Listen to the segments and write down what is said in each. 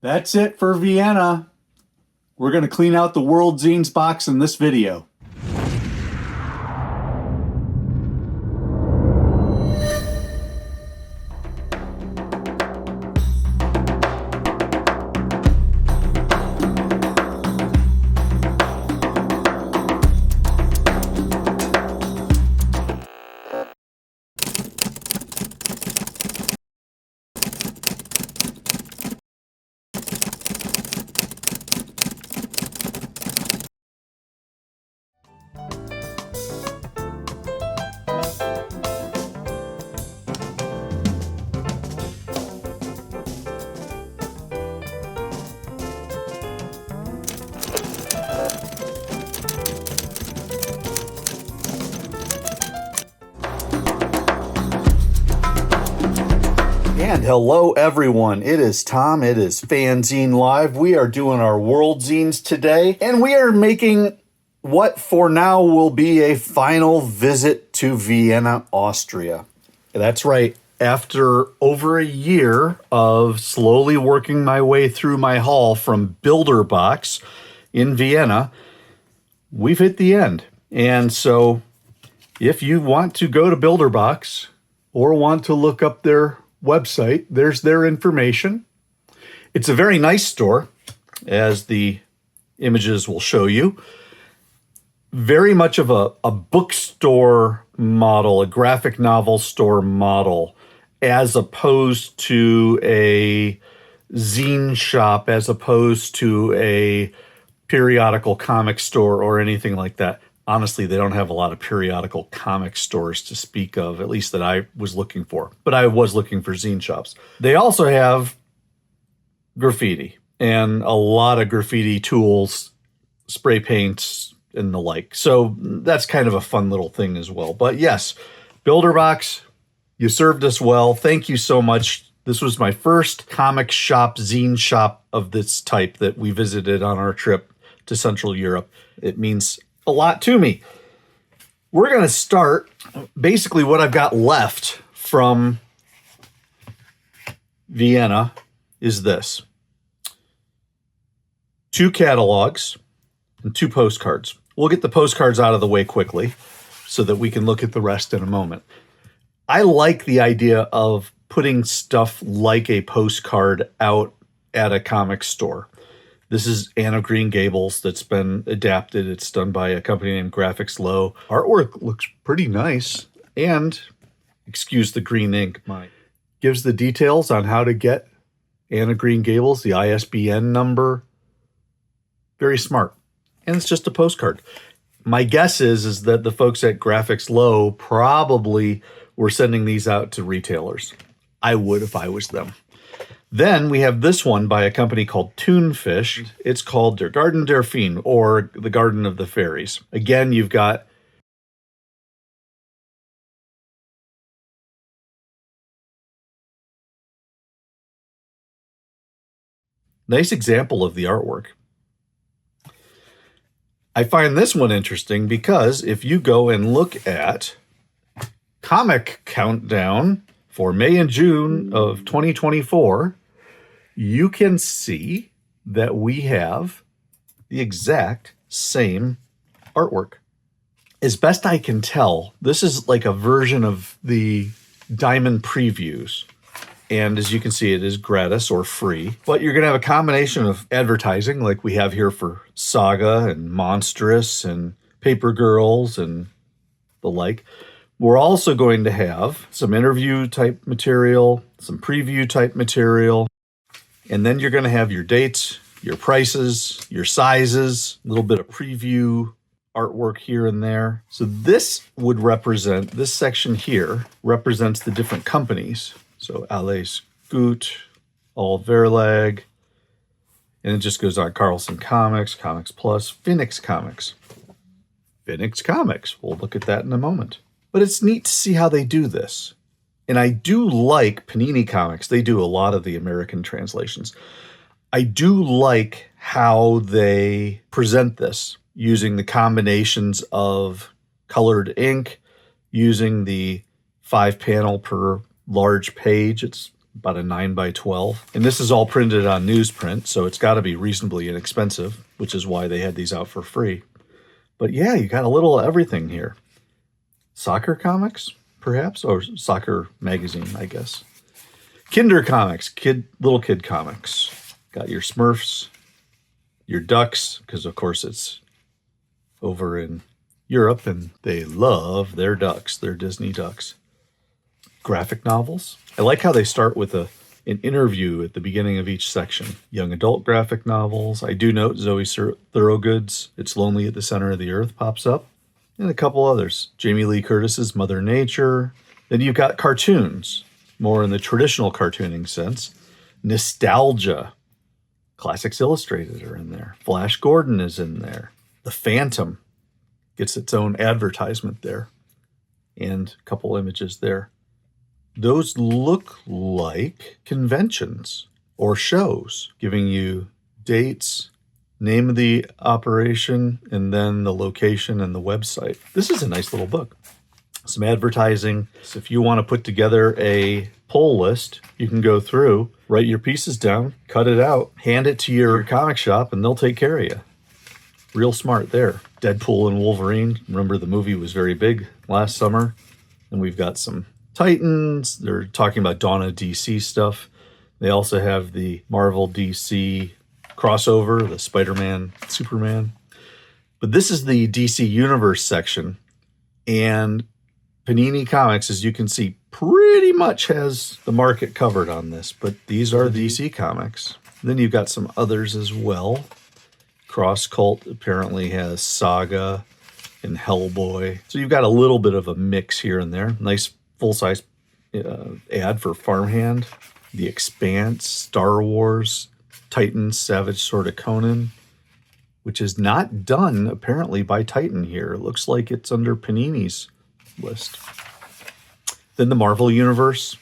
That's it for Vienna. We're going to clean out the World Zines box in this video. And hello everyone, it is Tom, it is FANzine Live. We are doing our World Zines today, and we are making what for now will be a final visit to Vienna, Austria. That's right, after over a year of slowly working my way through my haul from Bilderbox in Vienna, we've hit the end. And so if you want to go to Bilderbox or want to look up their website, there's their information. It's a very nice store, as the images will show you. Very much of a bookstore model, a graphic novel store model, as opposed to a zine shop, as opposed to a periodical comic store or anything like that. Honestly, they don't have a lot of periodical comic stores to speak of, at least that I was looking for. But I was looking for zine shops. They also have graffiti and a lot of graffiti tools, spray paints, and the like. So that's kind of a fun little thing as well. But yes, Bilderbox, you served us well. Thank you so much. This was my first comic shop, zine shop of this type that we visited on our trip to Central Europe. It means a lot to me. We're going to start basically what I've got left from Vienna is this: 2 catalogs and 2 postcards. We'll get the postcards out of the way quickly so that we can look at the rest in a moment. I like the idea of putting stuff like a postcard out at a comic store. This is Anne of Green Gables that's been adapted. It's done by a company named Graphics Low. Artwork looks pretty nice. And, excuse the green ink, gives the details on how to get Anne of Green Gables, the ISBN number. Very smart. And it's just a postcard. My guess is that the folks at Graphics Low probably were sending these out to retailers. I would if I was them. Then we have this one by a company called Toonfish. It's called Der Garten der Feen, or the Garden of the Fairies. Again, you've got nice example of the artwork. I find this one interesting because if you go and look at Comic Countdown for May and June of 2024, you can see that we have the exact same artwork. As best I can tell, this is like a version of the Diamond Previews. And as you can see, it is gratis or free. But you're going to have a combination of advertising like we have here for Saga and Monstrous and Paper Girls and the like. We're also going to have some interview type material, some preview type material. And then you're going to have your dates, your prices, your sizes, a little bit of preview artwork here and there. So this would represent, this section here represents the different companies. So Alles Gut, All Verlag, and it just goes on: Carlson Comics, Comics Plus, Phoenix Comics. Phoenix Comics, we'll look at that in a moment. But it's neat to see how they do this. And I do like Panini Comics. They do a lot of the American translations. I do like how they present this, using the combinations of colored ink, using the 5 panel per large page. It's about a 9 by 12. And this is all printed on newsprint, so it's got to be reasonably inexpensive, which is why they had these out for free. But yeah, you got a little everything here. Soccer comics, perhaps? Or soccer magazine, I guess. Kinder comics, little kid comics. Got your Smurfs, your Ducks, because of course it's over in Europe and they love their ducks, their Disney ducks. Graphic novels. I like how they start with an interview at the beginning of each section. Young adult graphic novels. I do note Zoe Thorogood's It's Lonely at the Center of the Earth pops up. And a couple others. Jamie Lee Curtis's Mother Nature. Then you've got cartoons, more in the traditional cartooning sense. Nostalgia. Classics Illustrated are in there. Flash Gordon is in there. The Phantom gets its own advertisement there. And a couple images there. Those look like conventions or shows, giving you dates, name of the operation, and then the location and the website. This is a nice little book. Some advertising. So if you want to put together a pull list, you can go through, write your pieces down, cut it out, hand it to your comic shop, and they'll take care of you. Real smart there. Deadpool and Wolverine. Remember, the movie was very big last summer. And we've got some Titans. They're talking about Dawn of DC stuff. They also have the Marvel DC crossover, the Spider-Man, Superman. But this is the DC Universe section. And Panini Comics, as you can see, pretty much has the market covered on this. But these are DC Comics. Then you've got some others as well. Cross Cult apparently has Saga and Hellboy. So you've got a little bit of a mix here and there. Nice full-size ad for Farmhand. The Expanse, Star Wars, Titan, Savage Sword of Conan, which is not done apparently by Titan here. It looks like it's under Panini's list. Then the Marvel Universe.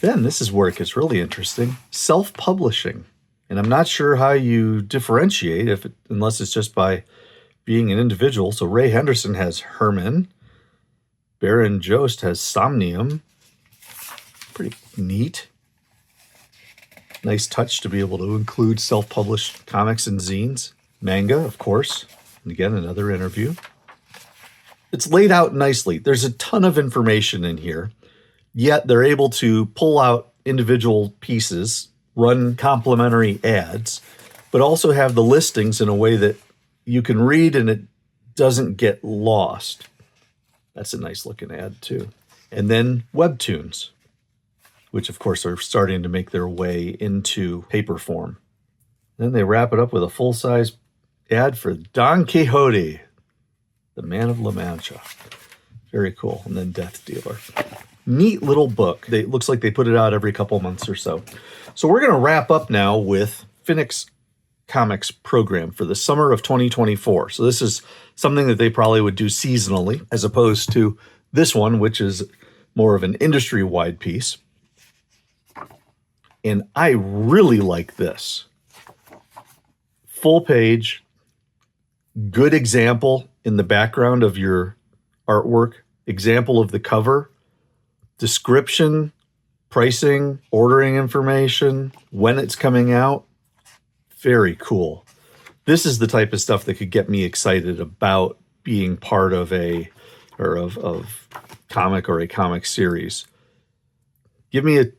Then this is where it gets really interesting. Self-publishing. And I'm not sure how you differentiate unless it's just by being an individual. So Ray Henderson has Herman. Baron Jost has Somnium. Pretty neat. Nice touch to be able to include self-published comics and zines. Manga, of course. And again, another interview. It's laid out nicely. There's a ton of information in here, yet they're able to pull out individual pieces, run complimentary ads, but also have the listings in a way that you can read and it doesn't get lost. That's a nice looking ad too. And then webtoons, which of course are starting to make their way into paper form. Then they wrap it up with a full-size ad for Don Quixote, the Man of La Mancha. Very cool. And then Death Dealer. Neat little book. It looks like they put it out every couple months or so. So we're going to wrap up now with Phoenix Comics program for the summer of 2024. So this is something that they probably would do seasonally, as opposed to this one, which is more of an industry-wide piece. And I really like this. Full page, good example in the background of your artwork, example of the cover, description, pricing, ordering information, when it's coming out. Very cool. This is the type of stuff that could get me excited about being part of of comic or a comic series.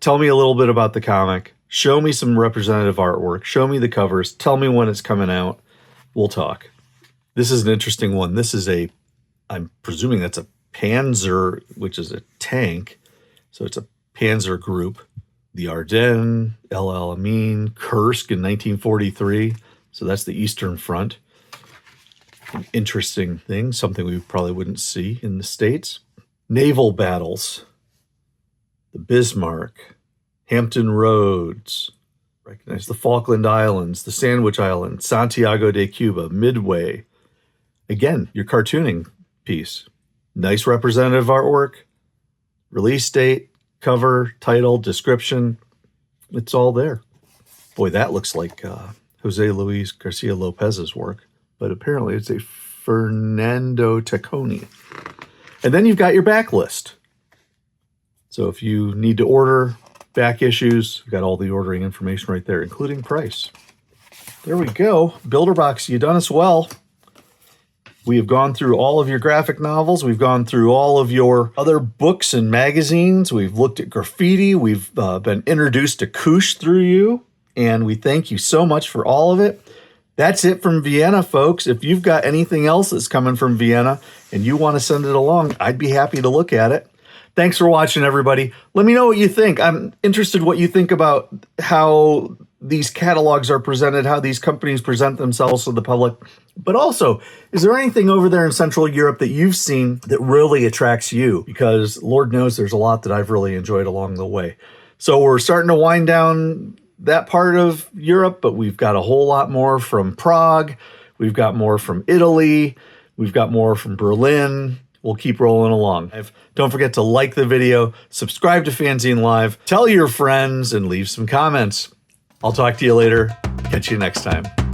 Tell me a little bit about the comic. Show me some representative artwork. Show me the covers. Tell me when it's coming out. We'll talk. This is an interesting one. This is I'm presuming that's a Panzer, which is a tank. So it's a Panzer group. The Ardennes, El Alamein, Kursk in 1943. So that's the Eastern Front. An interesting thing, something we probably wouldn't see in the States. Naval battles. The Bismarck, Hampton Roads, recognize the Falkland Islands, the Sandwich Islands, Santiago de Cuba, Midway. Again, your cartooning piece. Nice representative artwork, release date, cover, title, description. It's all there. Boy, that looks like Jose Luis Garcia Lopez's work, but apparently it's a Fernando Tacconi. And then you've got your backlist. So if you need to order back issues, we've got all the ordering information right there, including price. There we go. Bilderbox, you done us well. We have gone through all of your graphic novels. We've gone through all of your other books and magazines. We've looked at graffiti. We've been introduced to Koosh through you. And we thank you so much for all of it. That's it from Vienna, folks. If you've got anything else that's coming from Vienna and you want to send it along, I'd be happy to look at it. Thanks for watching, everybody. Let me know what you think. I'm interested what you think about how these catalogs are presented, how these companies present themselves to the public. But also, is there anything over there in Central Europe that you've seen that really attracts you? Because Lord knows there's a lot that I've really enjoyed along the way. So we're starting to wind down that part of Europe, but we've got a whole lot more from Prague. We've got more from Italy. We've got more from Berlin. We'll keep rolling along. Don't forget to like the video, subscribe to FANzine Live, tell your friends, and leave some comments. I'll talk to you later. Catch you next time.